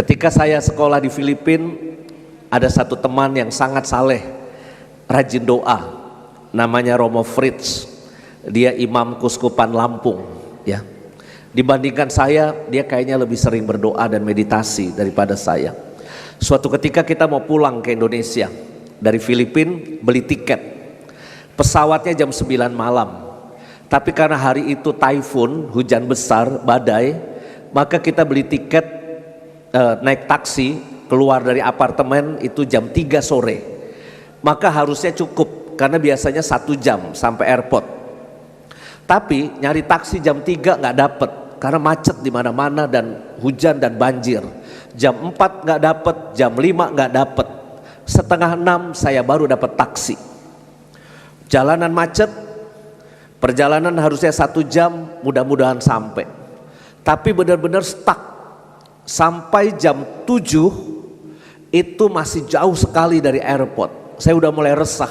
Ketika saya sekolah di Filipina, ada satu teman yang sangat saleh, rajin doa, namanya Romo Fritz. Dia imam Kuskupan Lampung, ya. Dibandingkan saya, dia kayaknya lebih sering berdoa dan meditasi daripada saya. Suatu ketika kita mau pulang ke Indonesia dari Filipina, beli tiket. Pesawatnya jam 9 malam. Tapi karena hari itu typhoon, hujan besar, badai, maka kita beli tiket naik taksi keluar dari apartemen itu jam 3 sore. Maka harusnya cukup karena biasanya 1 jam sampai airport. Tapi nyari taksi jam 3 nggak dapet karena macet di mana-mana dan hujan dan banjir. Jam 4 nggak dapet, jam 5 nggak dapet. Setengah 6 saya baru dapat taksi. Jalanan macet, perjalanan harusnya 1 jam, mudah-mudahan sampai. Tapi benar-benar stuck. Sampai jam 7 itu masih jauh sekali dari airport. Saya udah mulai resah.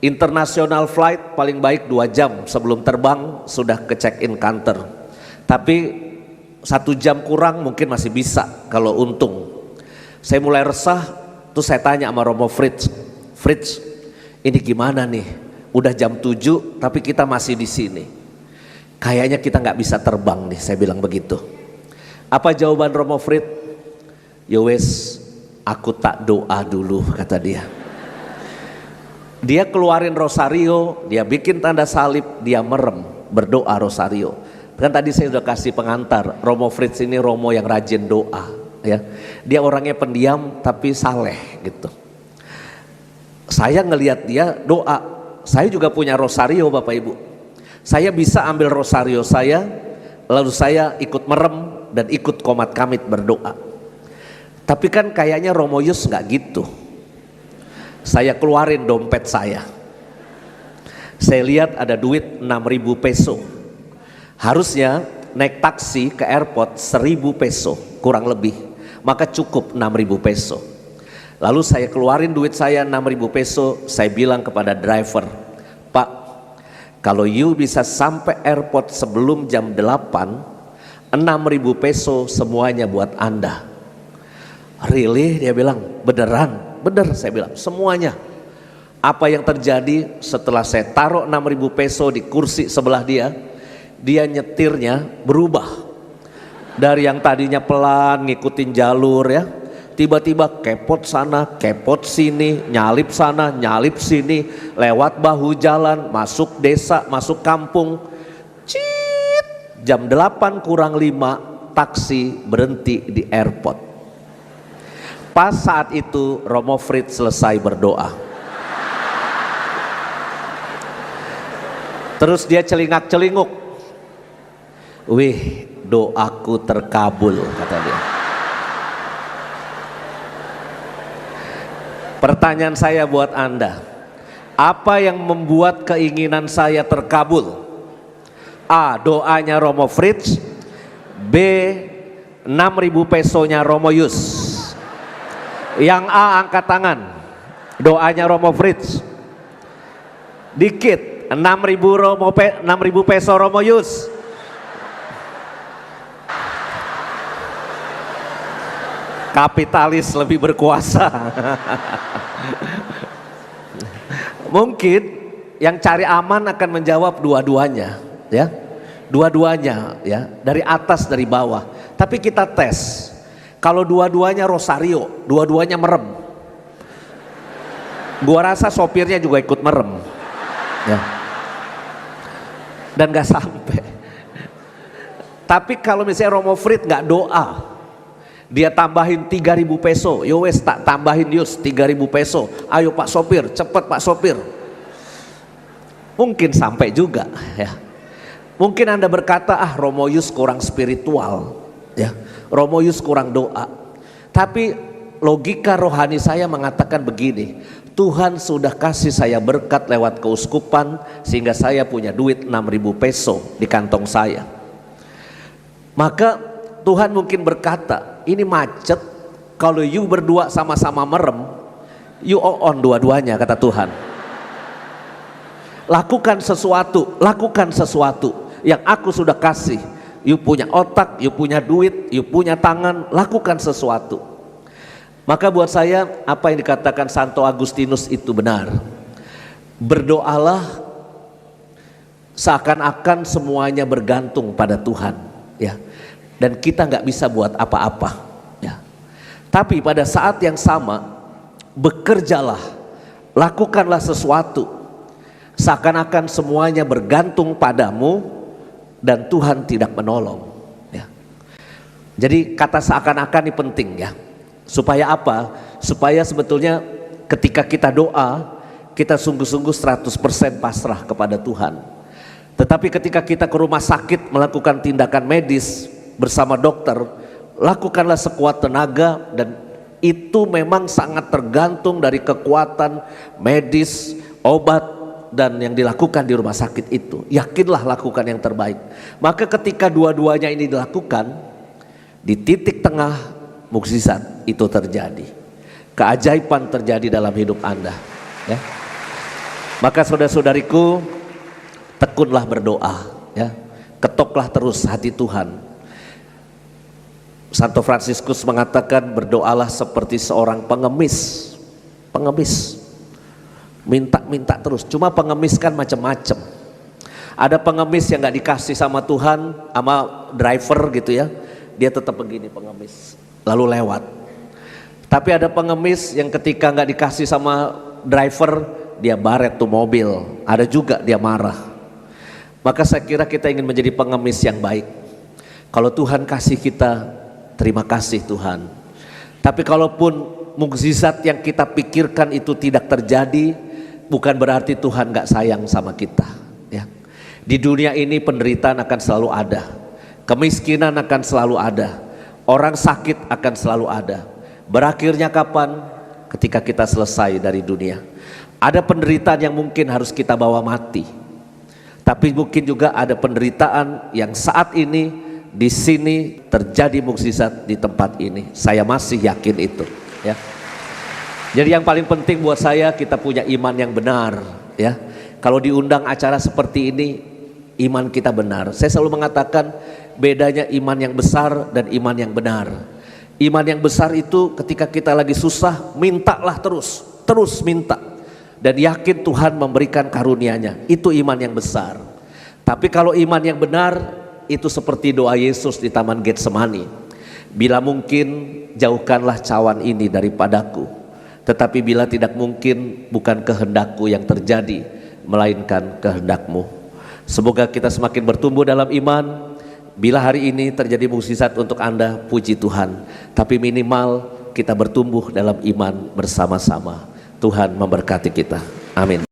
International flight paling baik 2 jam sebelum terbang sudah ke check-in counter. Tapi 1 jam kurang mungkin masih bisa kalau untung. Saya mulai resah, terus saya tanya sama Romo Fritz, Fritz, ini gimana nih? Udah jam 7 tapi kita masih di sini. Kayaknya kita nggak bisa terbang nih, saya bilang begitu. Apa jawaban Romo Fritz? Yowes, aku tak doa dulu, kata dia. Dia keluarin rosario, dia bikin tanda salib, dia merem, berdoa rosario. Kan tadi saya sudah kasih pengantar, Romo Fritz ini Romo yang rajin doa, ya. Dia orangnya pendiam tapi saleh gitu. Saya ngelihat dia doa. Saya juga punya rosario Bapak Ibu. Saya bisa ambil rosario saya, lalu saya ikut merem dan ikut komat kamit berdoa. Tapi kan kayaknya Romo Yus nggak gitu. Saya keluarin dompet saya. Saya lihat ada duit 6.000 peso. Harusnya naik taksi ke airport 1.000 peso kurang lebih. Maka cukup 6.000 peso. Lalu saya keluarin duit saya 6.000 peso. Saya bilang kepada driver, Pak, kalau you bisa sampai airport sebelum jam 8, 6.000 peso semuanya buat Anda. Really? Dia bilang, beneran? Bener, saya bilang, semuanya. Apa yang terjadi setelah saya taruh 6.000 peso di kursi sebelah dia, dia nyetirnya berubah. Dari yang tadinya pelan ngikutin jalur ya, tiba-tiba kepot sana, kepot sini, nyalip sana, nyalip sini, lewat bahu jalan, masuk desa, masuk kampung. Cit, jam 8 kurang 5 taksi berhenti di airport. Pas saat itu Romo Fritz selesai berdoa. Terus dia celingak-celinguk. Wih, doaku terkabul, kata dia. Pertanyaan saya buat Anda, apa yang membuat keinginan saya terkabul? A. Doanya Romo Fritz. B. 6.000 pesonya Romo Yus. Yang A angkat tangan. Doanya Romo Fritz. Dikit, 6.000 peso Romo Yus. Kapitalis lebih berkuasa. Mungkin yang cari aman akan menjawab dua-duanya, ya. Dua-duanya, ya, dari atas dari bawah. Tapi kita tes. Kalau dua-duanya rosario, dua-duanya merem. Gua rasa sopirnya juga ikut merem. Ya. Dan gak sampai. Tapi kalau misalnya Romo Fritz gak doa, dia tambahin 3.000 peso, yowes tak tambahin Yus 3.000 peso, ayo Pak Sopir, cepet Pak Sopir. Mungkin sampai juga ya. Mungkin Anda berkata, ah Romo Yus kurang spiritual ya, Romo Yus kurang doa. Tapi logika rohani saya mengatakan begini, Tuhan sudah kasih saya berkat lewat keuskupan sehingga saya punya duit 6.000 peso di kantong saya. Maka Tuhan mungkin berkata, ini macet, kalau you berdua sama-sama merem, you on dua-duanya, kata Tuhan. Lakukan sesuatu yang aku sudah kasih. you punya otak, you punya duit, you punya tangan, lakukan sesuatu. Maka buat saya apa yang dikatakan Santo Agustinus itu benar. Berdoalah seakan-akan semuanya bergantung pada Tuhan, ya. Dan kita nggak bisa buat apa-apa, ya. Tapi pada saat yang sama, bekerjalah, lakukanlah sesuatu seakan-akan semuanya bergantung padamu dan Tuhan tidak menolong, ya. Jadi kata seakan-akan ini penting, ya. Supaya apa? Supaya sebetulnya ketika kita doa, kita sungguh-sungguh 100% pasrah kepada Tuhan. Tetapi ketika kita ke rumah sakit melakukan tindakan medis bersama dokter, lakukanlah sekuat tenaga, dan itu memang sangat tergantung dari kekuatan medis, obat, dan yang dilakukan di rumah sakit itu. Yakinlah lakukan yang terbaik. Maka ketika dua-duanya ini dilakukan, di titik tengah mukjizat itu terjadi. Keajaiban terjadi dalam hidup Anda, ya. Maka saudara-saudariku, tekunlah berdoa, ya. Ketoklah terus hati Tuhan. Santo Fransiskus mengatakan berdoalah seperti seorang pengemis. Pengemis minta terus. Cuma pengemis kan macam-macam. Ada pengemis yang nggak dikasih sama Tuhan, sama driver gitu, ya. Dia tetap begini pengemis, lalu lewat. Tapi ada pengemis yang ketika nggak dikasih sama driver, dia baret tuh mobil. Ada juga dia marah. Maka saya kira kita ingin menjadi pengemis yang baik. Kalau Tuhan kasih kita, terima kasih Tuhan. Tapi kalaupun mukjizat yang kita pikirkan itu tidak terjadi, bukan berarti Tuhan gak sayang sama kita, ya. Di dunia ini penderitaan akan selalu ada, kemiskinan akan selalu ada, orang sakit akan selalu ada. Berakhirnya kapan? Ketika kita selesai dari dunia. Ada penderitaan yang mungkin harus kita bawa mati, tapi mungkin juga ada penderitaan yang saat ini di sini terjadi mukjizat di tempat ini. Saya masih yakin itu, ya. Jadi yang paling penting buat saya, kita punya iman yang benar, ya. Kalau diundang acara seperti ini, iman kita benar. Saya selalu mengatakan bedanya iman yang besar dan iman yang benar. Iman yang besar itu ketika kita lagi susah, mintalah terus minta, dan yakin Tuhan memberikan karunia-Nya. Itu iman yang besar. Tapi kalau iman yang benar, itu seperti doa Yesus di Taman Getsemani. Bila mungkin, jauhkanlah cawan ini daripadaku. Tetapi bila tidak mungkin, bukan kehendakku yang terjadi, melainkan kehendakmu. Semoga kita semakin bertumbuh dalam iman. Bila hari ini terjadi mukjizat untuk Anda, puji Tuhan. Tapi minimal kita bertumbuh dalam iman bersama-sama. Tuhan memberkati kita. Amin.